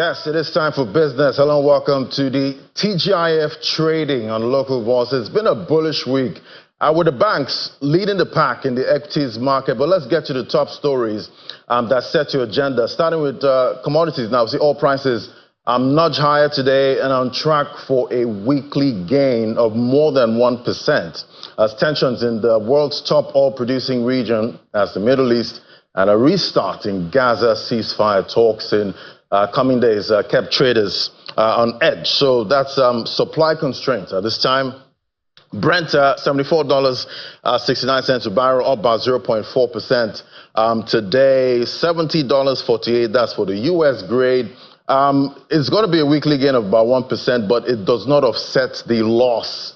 Yes, it is time for business. Hello and welcome to the TGIF trading on local bourses. It's been a bullish week with the banks leading the pack in the equities market. But let's get to the top stories that set your agenda. Starting with commodities now. See, oil prices nudge higher today and on track for a weekly gain of more than 1%. As tensions in the world's top oil producing region, as the Middle East, and a restart in Gaza ceasefire talks in coming days kept traders on edge. So that's supply constraints. At this time, Brent $74.69 a barrel, up by 0.4%. Today, $70.48. That's for the U.S. grade. It's going to be a weekly gain of about 1%, but it does not offset the loss.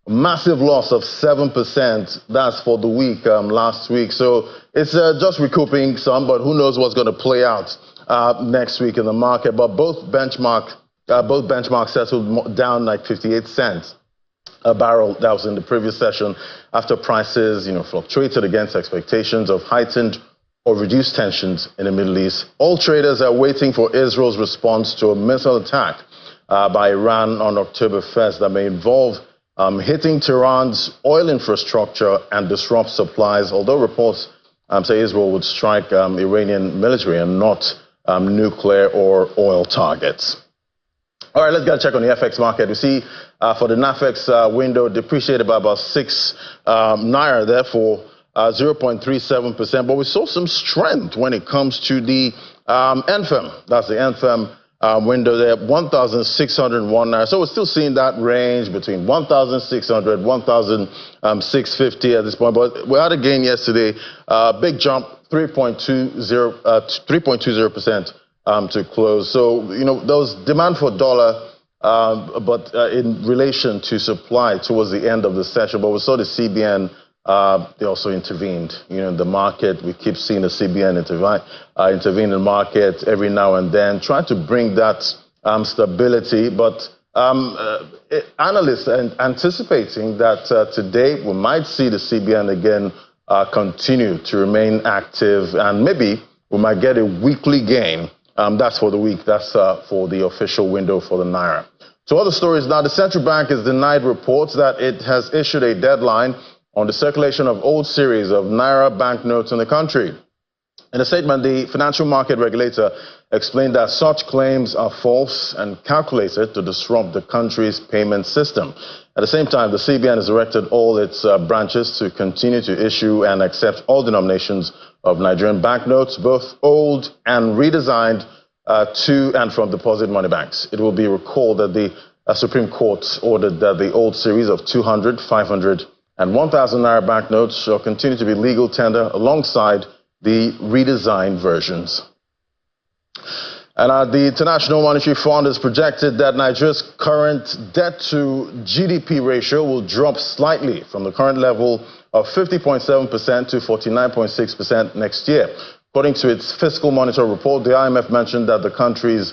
Massive loss of 7%. That's for the week last week. So it's just recouping some, but who knows what's going to play out next week in the market. But both benchmarks settled down like 58 cents a barrel. That was in the previous session after prices, fluctuated against expectations of heightened or reduced tensions in the Middle East. All traders are waiting for Israel's response to a missile attack by Iran on October 1st that may involve hitting Tehran's oil infrastructure and disrupt supplies, although reports say Israel would strike Iranian military and not nuclear or oil targets. All right, let's get a check on the FX market. You see, for the NAFEX window, depreciated by about 6 naira, therefore 0.37%. But we saw some strength when it comes to the NFM. That's the NFM window there, 1,601 naira. So we're still seeing that range between 1,600, 1,650 at this point. But we had a gain yesterday, big jump, 3.20% to close. So, those demand for dollar, but in relation to supply towards the end of the session. But we saw the CBN, they also intervened. In the market, we keep seeing the CBN intervene in the market every now and then, trying to bring that stability. But analysts are anticipating that today we might see the CBN again continue to remain active, and maybe we might get a weekly gain. That's for the week. That's for the official window for the Naira. So other stories now. The central bank has denied reports that it has issued a deadline on the circulation of old series of Naira banknotes in the country. In a statement, the financial market regulator explained that such claims are false and calculated to disrupt the country's payment system. At the same time, the CBN has directed all its branches to continue to issue and accept all denominations of Nigerian banknotes, both old and redesigned, to and from deposit money banks. It will be recalled that the Supreme Court ordered that the old series of 200, 500, and 1,000 Naira banknotes shall continue to be legal tender alongside the redesigned versions. And the International Monetary Fund has projected that Nigeria's current debt-to-GDP ratio will drop slightly from the current level of 50.7% to 49.6% next year. According to its fiscal monitor report, the IMF mentioned that the country's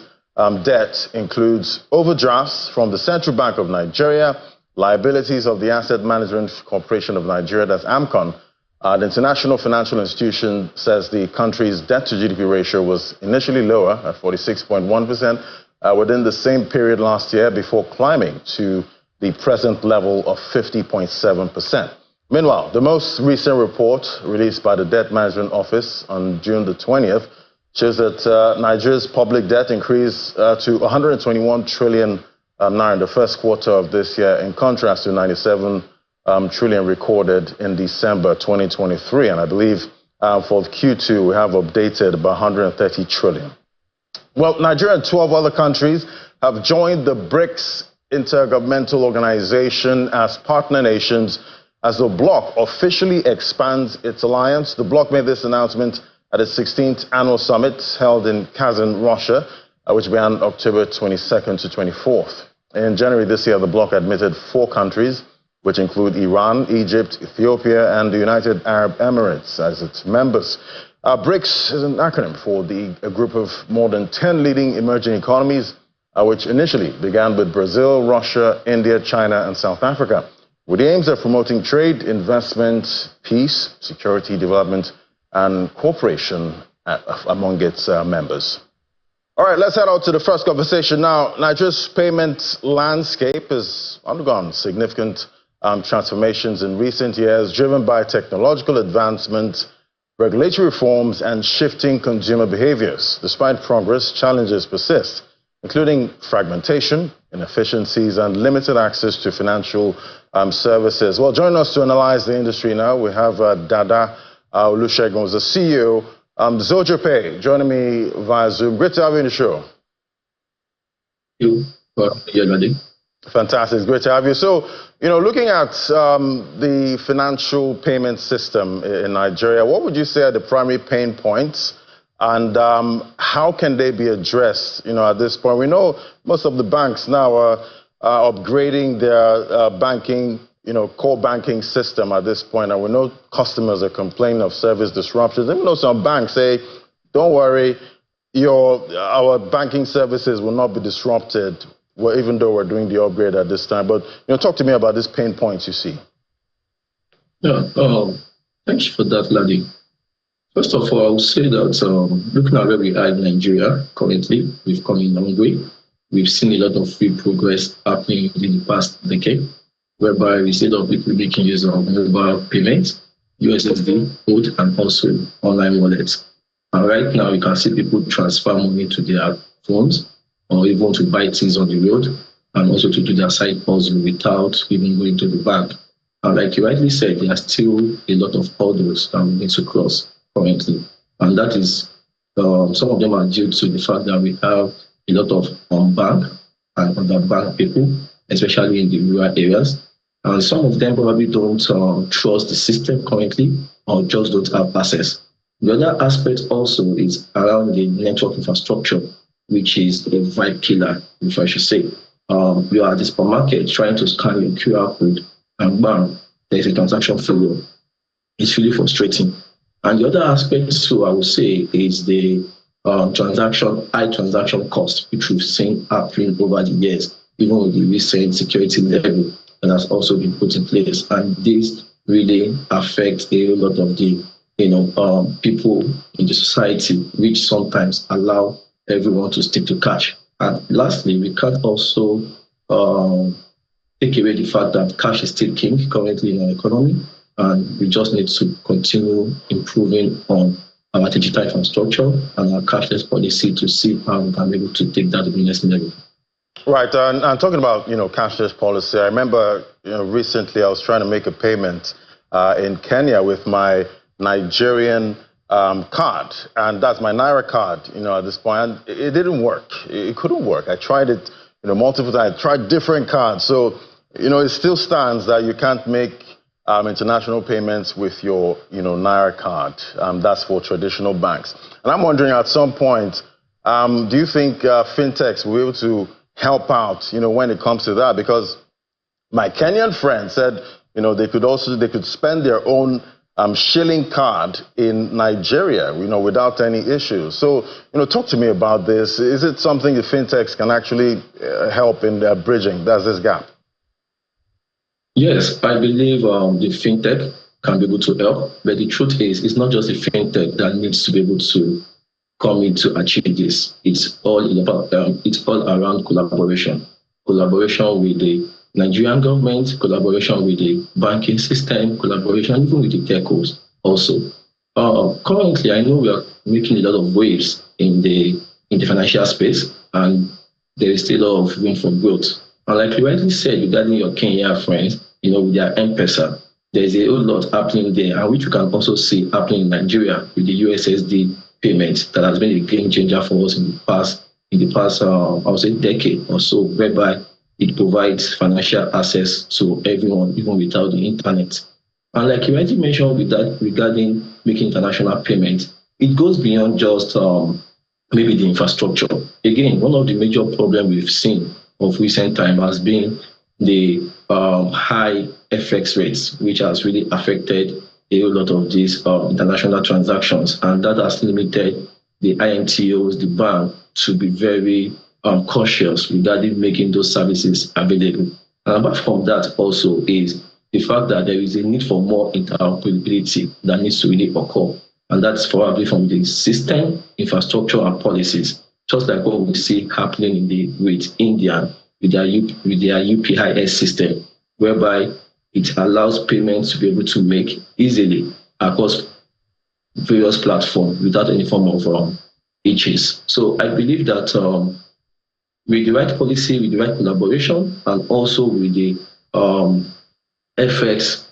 debt includes overdrafts from the Central Bank of Nigeria, liabilities of the Asset Management Corporation of Nigeria, that's AMCON. The International Financial Institution says the country's debt-to-GDP ratio was initially lower at 46.1% within the same period last year before climbing to the present level of 50.7%. Meanwhile, the most recent report released by the Debt Management Office on June the 20th shows that Nigeria's public debt increased to 121 trillion naira in the first quarter of this year, in contrast to 97 trillion recorded in December 2023. And I believe for Q2, we have updated about 130 trillion. Well, Nigeria and 12 other countries have joined the Brics intergovernmental organization as partner nations as the bloc officially expands its alliance. The bloc made this announcement at its 16th annual summit held in Kazan, Russia, which began October 22nd to 24th. In January this year, the bloc admitted 4 countries, which include Iran, Egypt, Ethiopia, and the United Arab Emirates as its members. Brics is an acronym for a group of more than 10 leading emerging economies, which initially began with Brazil, Russia, India, China, and South Africa, with the aims of promoting trade, investment, peace, security, development, and cooperation among its members. All right, let's head out to the first conversation now. Nigeria's payment landscape has undergone significant transformations in recent years, driven by technological advancement, regulatory reforms, and shifting consumer behaviors. Despite progress, challenges persist, including fragmentation, inefficiencies, and limited access to financial services. Well, joining us to analyze the industry now, we have Dada Olusegun, who's the CEO Zojo Pay, joining me via Zoom. Great to have you in the show. Fantastic, great to have you. So, looking at the financial payment system in Nigeria, what would you say are the primary pain points, and how can they be addressed? At this point, we know most of the banks now are upgrading their banking, core banking system at this point, and we know customers are complaining of service disruptions. Even though some banks say, don't worry, our banking services will not be disrupted, even though we're doing the upgrade at this time. But talk to me about these pain points you see. Yeah, thank you for that, Ladi. First of all, I would say that looking at where we are in Nigeria currently, we've come in a long way. We've seen a lot of free progress happening in the past decade, whereby we see a lot of people making use of mobile payments, USSD, code, and also online wallets. And right now, you can see people transfer money to their phones or even to buy things on the road and also to do their side hustle without even going to the bank. And like you rightly said, there are still a lot of hurdles that we need to cross currently. And that is, some of them are due to the fact that we have a lot of unbanked and underbanked people, especially in the rural areas. And some of them probably don't trust the system currently or just don't have access. The other aspect also is around the network infrastructure, which is a vibe killer, if I should say. You are at the supermarket trying to scan your QR code and bam, there's a transaction failure. It's really frustrating. And the other aspect too, I would say, is the high transaction cost, which we've seen happening over the years, even with the recent security level that has also been put in place. And this really affects a lot of the people in the society, which sometimes allow everyone to stick to cash. And lastly, we can't also take away the fact that cash is still king currently in our economy, and we just need to continue improving on our digital infrastructure and our cashless policy to see how we can be able to take that to the next level. Right, and talking about cashless policy, I remember recently I was trying to make a payment in Kenya with my Nigerian card, and that's my Naira card. At this point, and it didn't work. It couldn't work. I tried it, multiple times. I tried different cards, so it still stands that you can't make international payments with your Naira card. That's for traditional banks. And I'm wondering, at some point, do you think fintechs will be able to help out, when it comes to that? Because my Kenyan friend said, they could spend their own shilling card in Nigeria, without any issues. So, talk to me about this. Is it something the fintechs can actually help in bridging this gap? Yes, I believe the fintech can be able to help. But the truth is, it's not just the fintech that needs to be able to come in to achieve this. It's all around collaboration. Collaboration with the Nigerian government, collaboration with the banking system, collaboration even with the telcos also. Currently, I know we are making a lot of waves in the financial space, and there is still a lot of room for growth. And like you rightly said regarding your Kenya friends, with their M-Pesa, there's a whole lot happening there, and which you can also see happening in Nigeria with the USSD payments that has been a game changer for us in the past, I would say, decade or so, whereby it provides financial access to everyone, even without the internet. And like you already mentioned with that regarding making international payments, it goes beyond just maybe the infrastructure. Again, one of the major problems we've seen of recent time has been the high FX rates, which has really affected a lot of these international transactions, and that has limited the IMTOs, the bank, to be very cautious regarding making those services available. And apart from that also is the fact that there is a need for more interoperability that needs to really occur. And that's probably from the system, infrastructure, and policies. just like what we see happening with India with their UPIS system, whereby it allows payments to be able to make easily across various platforms without any form of hitches. So I believe that with the right policy, with the right collaboration, and also with the FX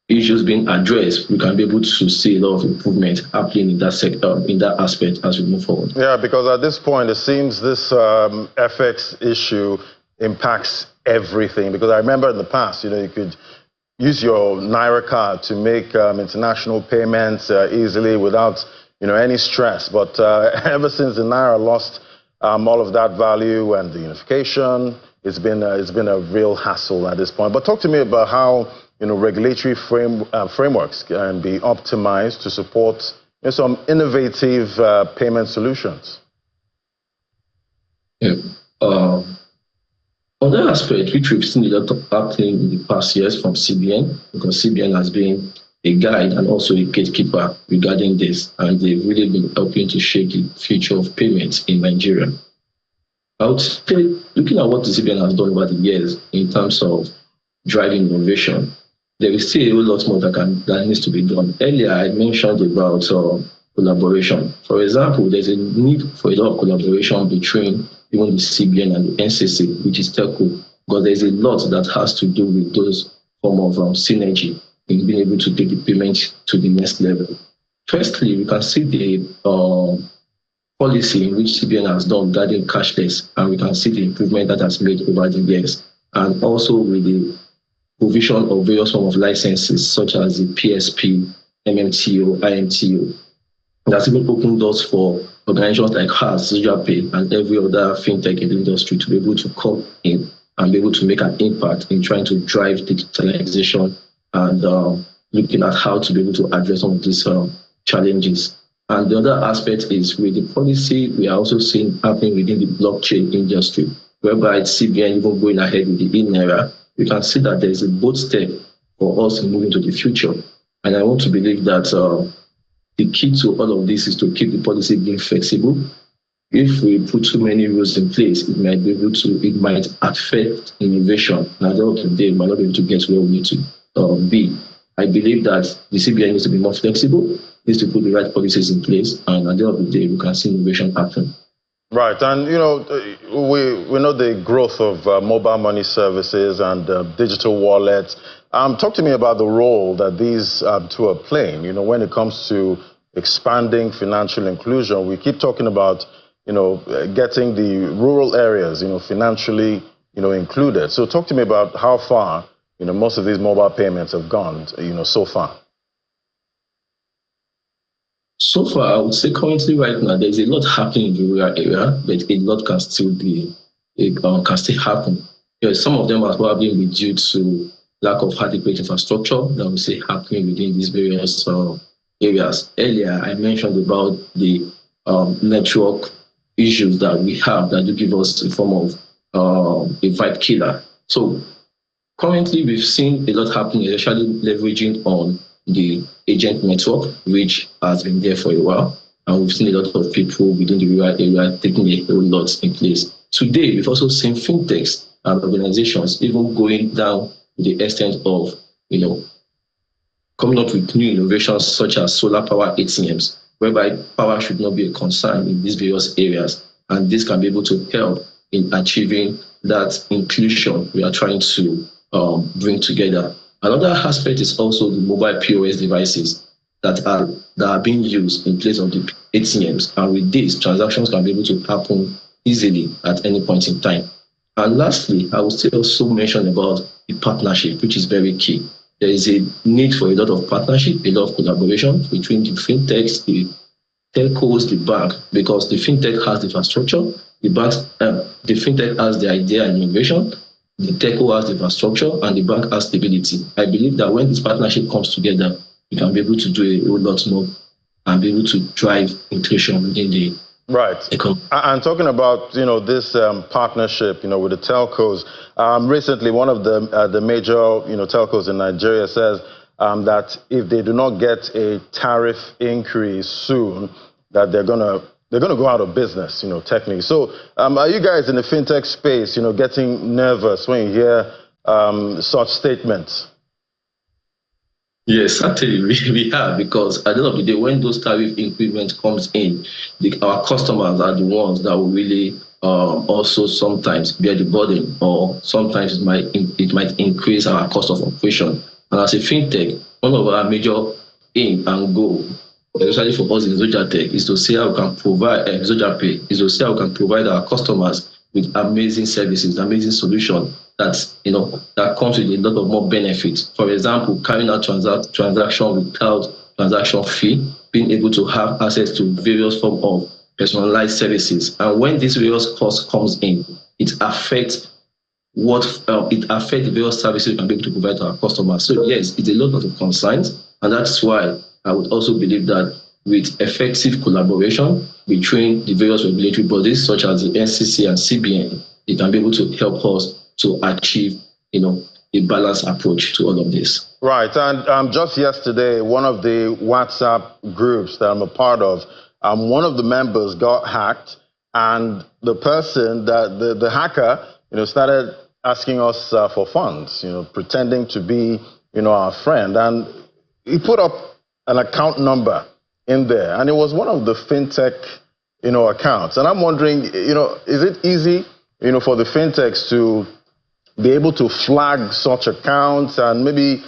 issues being addressed, we can be able to see a lot of improvement happening in that sector, in that aspect as we move forward. Yeah, because at this point, it seems this FX issue impacts everything. Because I remember in the past, you could use your Naira card to make international payments easily without, any stress. But ever since the Naira lost all of that value and the unification, it's been a real hassle at this point. But talk to me about how regulatory frameworks can be optimized to support some innovative payment solutions. Yeah. On that aspect, which we've seen a lot of happening in the past years from CBN, because CBN has been a guide and also a gatekeeper regarding this, and they've really been helping to shape the future of payments in Nigeria. I would say, looking at what the CBN has done over the years in terms of driving innovation, there is still a whole lot more that needs to be done. Earlier, I mentioned about collaboration. For example, there's a need for a lot of collaboration between even the CBN and the NCC, which is telco, because there's a lot that has to do with those form of synergy in being able to take the payment to the next level. Firstly, we can see the policy in which CBN has done regarding cashless, and we can see the improvement that has made over the years, and also with the provision of various forms of licenses, such as the PSP, MMTO, IMTO. That's even opened doors for organizations like ours, SocialPay, and every other fintech in the industry to be able to come in and be able to make an impact in trying to drive digitalization and looking at how to be able to address some of these challenges. And the other aspect is with the policy we are also seeing happening within the blockchain industry, whereby CBN even going ahead with the in-era, we can see that there is a bold step for us to move into the future. And I want to believe that the key to all of this is to keep the policy being flexible. If we put too many rules in place, it might affect innovation. And at the end of the day, we might not be able to get where we need to be. I believe that the CBN needs to be more flexible, needs to put the right policies in place, and at the end of the day, we can see innovation happen. Right, and we know the growth of mobile money services and digital wallets. Talk to me about the role that these two are playing. When it comes to expanding financial inclusion, we keep talking about getting the rural areas financially included. So talk to me about how far most of these mobile payments have gone so far. So far, I would say currently right now, there's a lot happening in the rural area, but a lot can still happen. Some of them are probably due to lack of adequate infrastructure that we say happening within these various areas. Earlier, I mentioned about the network issues that we have that do give us a form of a vibe killer. So currently, we've seen a lot happening, especially leveraging on the agent network, which has been there for a while. And we've seen a lot of people within the rural area taking a whole lot in place. Today, we've also seen fintechs and organizations even going down to the extent of, coming up with new innovations such as solar power ATMs, whereby power should not be a concern in these various areas. And this can be able to help in achieving that inclusion we are trying to bring together. Another aspect is also the mobile POS devices that are being used in place of the ATMs. And with this, transactions can be able to happen easily at any point in time. And lastly, I will still also mention about the partnership, which is very key. There is a need for a lot of partnership, a lot of collaboration between the fintechs, the telcos, the bank, because the fintech has the infrastructure, the fintech has the idea and innovation, the telco has the infrastructure, and the bank has stability. I believe that when this partnership comes together, we can be able to do a whole lot more and be able to drive inclusion within the economy. And talking about this partnership with the telcos, recently one of the major telcos in Nigeria says that if they do not get a tariff increase soon, that they're going to they're going to go out of business, technically. So are you guys in the fintech space, getting nervous when you hear such statements? Yes, certainly we have, because at the end of the day, when those tariff increments comes in, our customers are the ones that will really also sometimes bear the burden, or sometimes it might increase our cost of operation. And as a fintech, one of our major aim and goal, especially for us in Zojatech, is to see how we can provide Zojapay, is to see how we can provide our customers with amazing services, amazing solutions that comes with a lot of more benefits. For example, carrying out transaction without transaction fee, being able to have access to various forms of personalized services. And when these various costs comes in, it affects the various services we can be able to provide to our customers. So yes, it's a lot of concerns, and that's why I would also believe that with effective collaboration between the various regulatory bodies such as the NCC and CBN, it can be able to help us to achieve, a balanced approach to all of this. Right, and just yesterday, one of the WhatsApp groups that I'm a part of, one of the members got hacked, and the person, the hacker, started asking us for funds, pretending to be, our friend, and he put up an account number in there, and it was one of the fintech, accounts. And I'm wondering, is it easy, for the fintechs to be able to flag such accounts and maybe,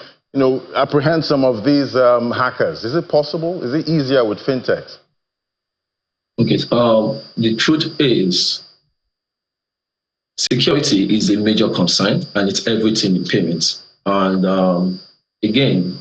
apprehend some of these hackers? Is it possible? Is it easier with fintechs? Okay, the truth is, security is a major concern, and it's everything in payments. And again,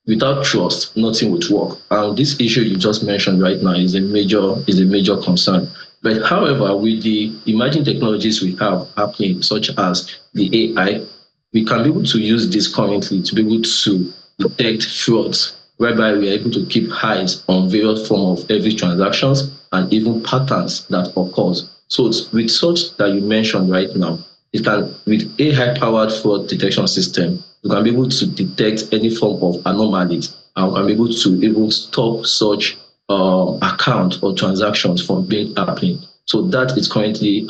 without trust, nothing would work. And this issue you just mentioned right now is a major concern. But however, with the emerging technologies we have happening, such as the AI, we can be able to use this currently to be able to detect frauds, whereby we are able to keep eyes on various forms of every transactions and even patterns that occurs. So with such that you mentioned right now, it can, with AI-powered fraud detection system, you can be able to detect any form of anomalies, and can be able to even stop such account or transactions from being happening. So that is currently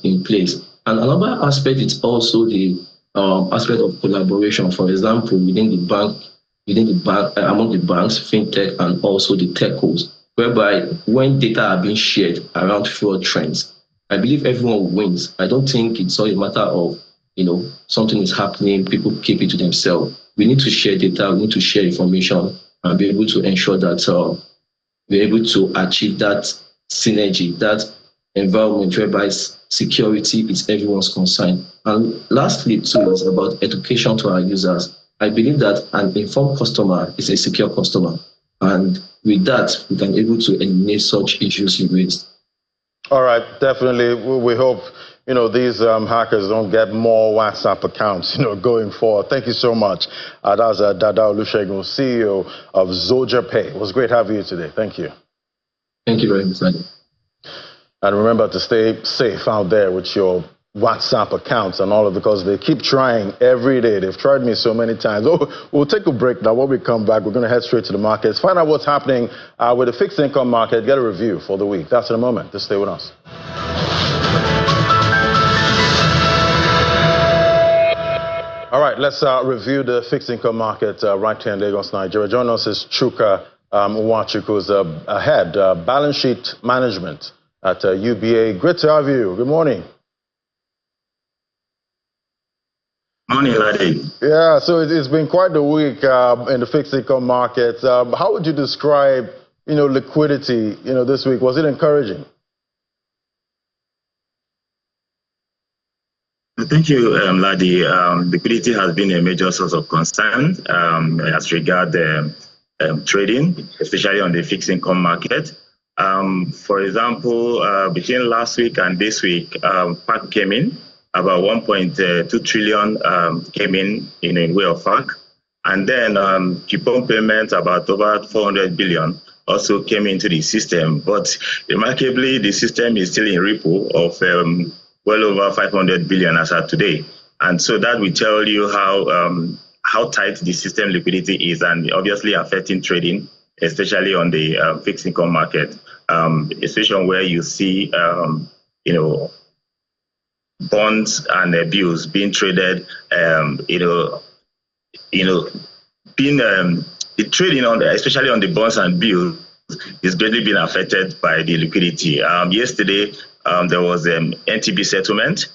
in place. And another aspect is also the aspect of collaboration. For example, among the banks, fintech, and also the telcos, whereby when data are being shared around fraud trends, I believe everyone wins. I don't think it's all a matter of, something is happening, people keep it to themselves. We need to share data, we need to share information, and be able to ensure that we're able to achieve that synergy, that environment whereby security is everyone's concern. And lastly, too, is about education to our users. I believe that an informed customer is a secure customer. And with that, we can be able to eliminate such issues you raised. All right, definitely. We hope, these hackers don't get more WhatsApp accounts, going forward. Thank you so much. That's Dada Olusegun, CEO of Zojapay. It was great having you today. Thank you. Thank you very much, Daddy. And remember to stay safe out there with your WhatsApp accounts and all of it, because they keep trying every day. They've tried me so many times. We'll take a break now. When we come back, we're going to head straight to the markets, find out what's happening with the fixed income market, get a review for the week. That's in a moment. Just stay with us. All right, let's review the fixed income market right here in Lagos, Nigeria. Joining us is Chuka Nwachukwu, who's head balance sheet management at UBA. Great to have you. Good morning. Morning, Ladi. Yeah, so it's been quite a week in the fixed income market. How would you describe, liquidity, this week? Was it encouraging? Thank you, Ladi. Liquidity has been a major source of concern as regards trading, especially on the fixed income market. For example, between last week and this week, FAC came in. About 1.2 trillion came in a way of FAC. And then coupon payments, about over 400 billion, also came into the system. But remarkably, the system is still in repo of well over 500 billion as of today. And so that will tell you how tight the system liquidity is, and obviously affecting trading, especially on the fixed income market. a situation where you see, bonds and bills being traded, being the trading on, especially on the bonds and bills, is greatly being affected by the liquidity. Yesterday, there was an NTB settlement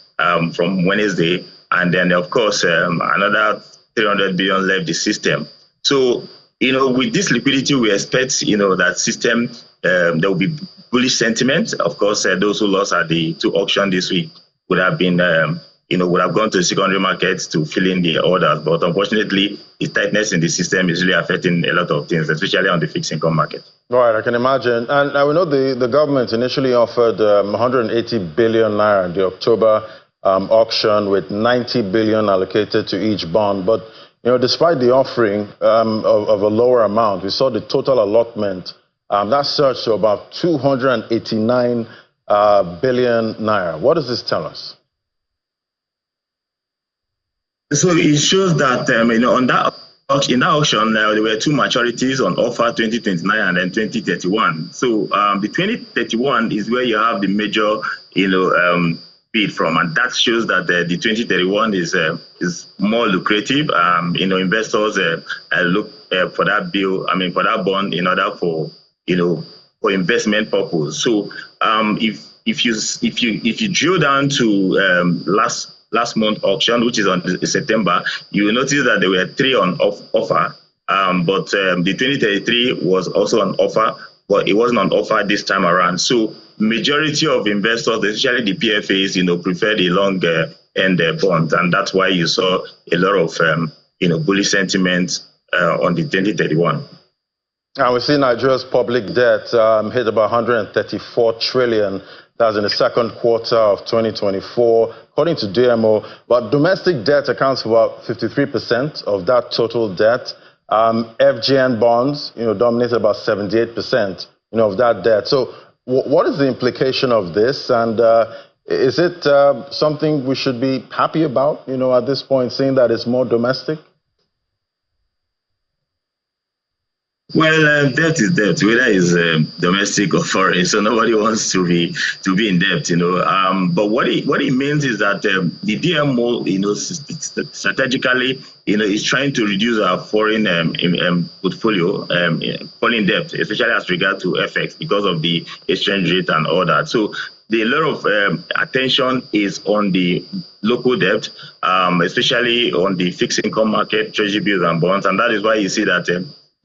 from Wednesday, and then of course another 300 billion left the system. So with this liquidity, we expect that system there will be bullish sentiment. Of course, those who lost at the two auction this week would have been would have gone to the secondary markets to fill in the orders. But unfortunately, the tightness in the system is really affecting a lot of things, especially on the fixed income market. Right, I can imagine. And we know the government initially offered 180 billion naira in the October auction, with 90 billion allocated to each bond. But despite the offering of a lower amount, we saw the total allotment that surged to about 289 billion naira. What does this tell us? So it shows that in that auction, there were two maturities on offer, 2029 and then 2031. So the 2031 is where you have the major bid from, and that shows that the 2031 is more lucrative. Investors look for that bill, for that bond, in order for investment purpose. So if you drill down to last month auction, which is on September, you will notice that there were three on offer, but the 2033 was also on offer, but it wasn't on offer this time around. So majority of investors, especially the PFAs, prefer the long end bond, and that's why you saw a lot of bullish sentiment on the 2031. And we see Nigeria's public debt hit about 134 trillion. That's in the second quarter of 2024, according to DMO. But domestic debt accounts for about 53% of that total debt. FGN bonds, dominate about 78%, of that debt. So what is the implication of this? And is it something we should be happy about, at this point, seeing that it's more domestic? Well, debt is debt, whether it's domestic or foreign. So nobody wants to be in debt, But what it means is that the DMO, strategically, is trying to reduce our foreign portfolio, foreign debt, especially as regard to FX, because of the exchange rate and all that. So a lot of attention is on the local debt, especially on the fixed income market, treasury bills and bonds, and that is why you see that.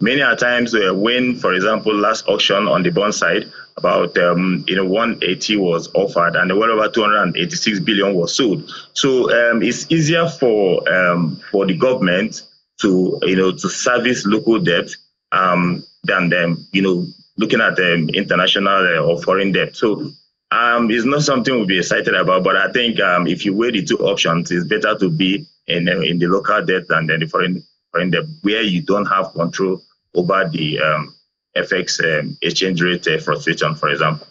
Many a times when, for example, last auction on the bond side, about 180 was offered and well over 286 billion was sold. So it's easier for the government to to service local debt than looking at international or foreign debt. So it's not something we'll be excited about. But I think if you weigh the two options, it's better to be in the local debt than the foreign debt, where you don't have control over the FX exchange rate fluctuation, for example.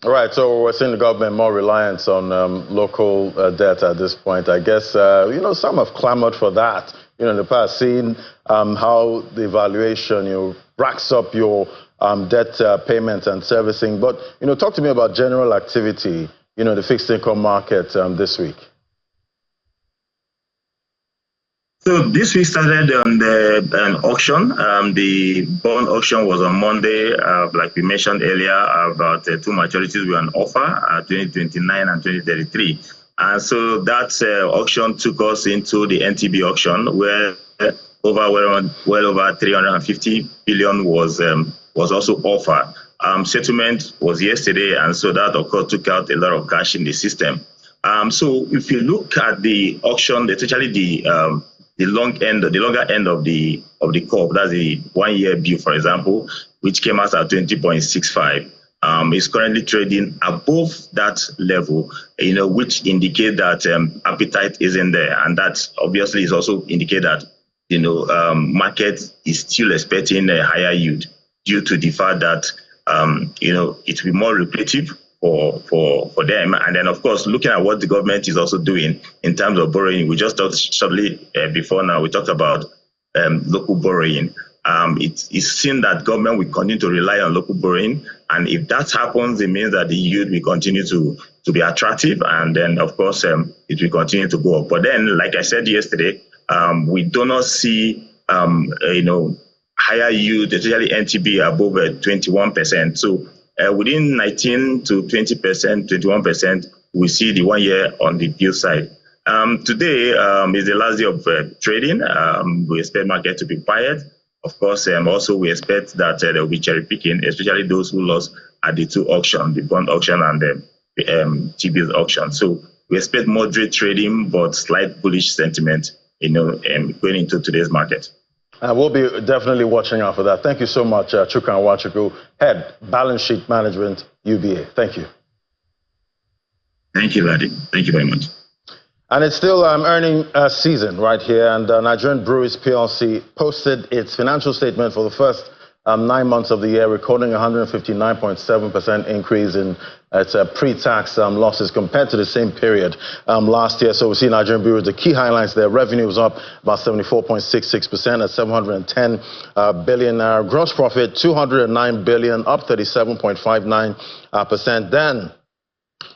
All right, so we're seeing the government more reliant on local debt at this point. I guess, some have clamored for that, in the past, seeing how the valuation, racks up your debt payment and servicing. But, talk to me about general activity, the fixed income market this week. So this week started on the auction. The bond auction was on Monday. Like we mentioned earlier, about two maturities were on offer, 2029 and 2033. And so that auction took us into the NTB auction, where well over 350 billion was also offered. Settlement was yesterday, and so that, of course, took out a lot of cash in the system. So if you look at the auction, especially the longer end of the curve, that's the 1 year bill, for example, which came out at 20.65, is currently trading above that level, which indicate that appetite isn't there, and that obviously is also indicate that market is still expecting a higher yield due to the fact that it will be more lucrative for them. And then, of course, looking at what the government is also doing in terms of borrowing. We just talked shortly before now, we talked about local borrowing. it's seen that government will continue to rely on local borrowing. And if that happens, it means that the yield will continue to be attractive. And then, of course, it will continue to go up. But then, like I said yesterday, we do not see, higher yield, especially NTB above 21%. So within 19 to 20%, 21%, we see the 1 year on the bill side. Today is the last day of trading. We expect market to be quiet. Of course, also we expect that there will be cherry picking, especially those who lost at the two auctions, the bond auction and the T-bills auction. So we expect moderate trading, but slight bullish sentiment, going into today's market. We'll be definitely watching out for that. Thank you so much, Chuka Nwachukwu, Head Balance Sheet Management, UBA. Thank you. Thank you, Ladi. Thank you very much. And it's still earning season right here, and Nigerian Breweries PLC posted its financial statement for the first 9 months of the year, recording 159.7% increase in its pre-tax losses compared to the same period last year. So we see Nigerian Breweries, the key highlights there. Revenue was up about 74.66% at 710 billion. Gross profit, 209 billion, up 37.59%. Then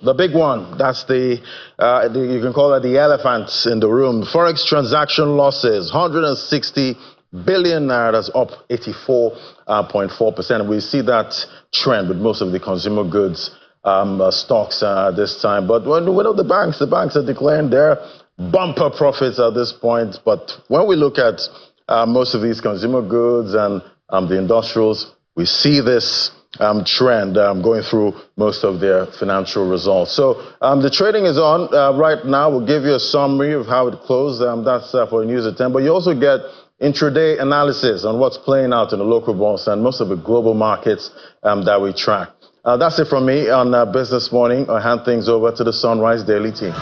the big one, that's you can call it the elephant in the room. Forex transaction losses, 160 billion naira, that's up 84.4%. We see that trend with most of the consumer goods stocks this time. But when the banks are declaring their bumper profits at this point. But when we look at most of these consumer goods and the industrials, we see this trend going through most of their financial results. So the trading is on right now. We'll give you a summary of how it closed. That's for News at 10. But you also get intraday analysis on what's playing out in the local bonds and most of the global markets that we track. That's it from me on Business Morning. I'll hand things over to the Sunrise Daily team.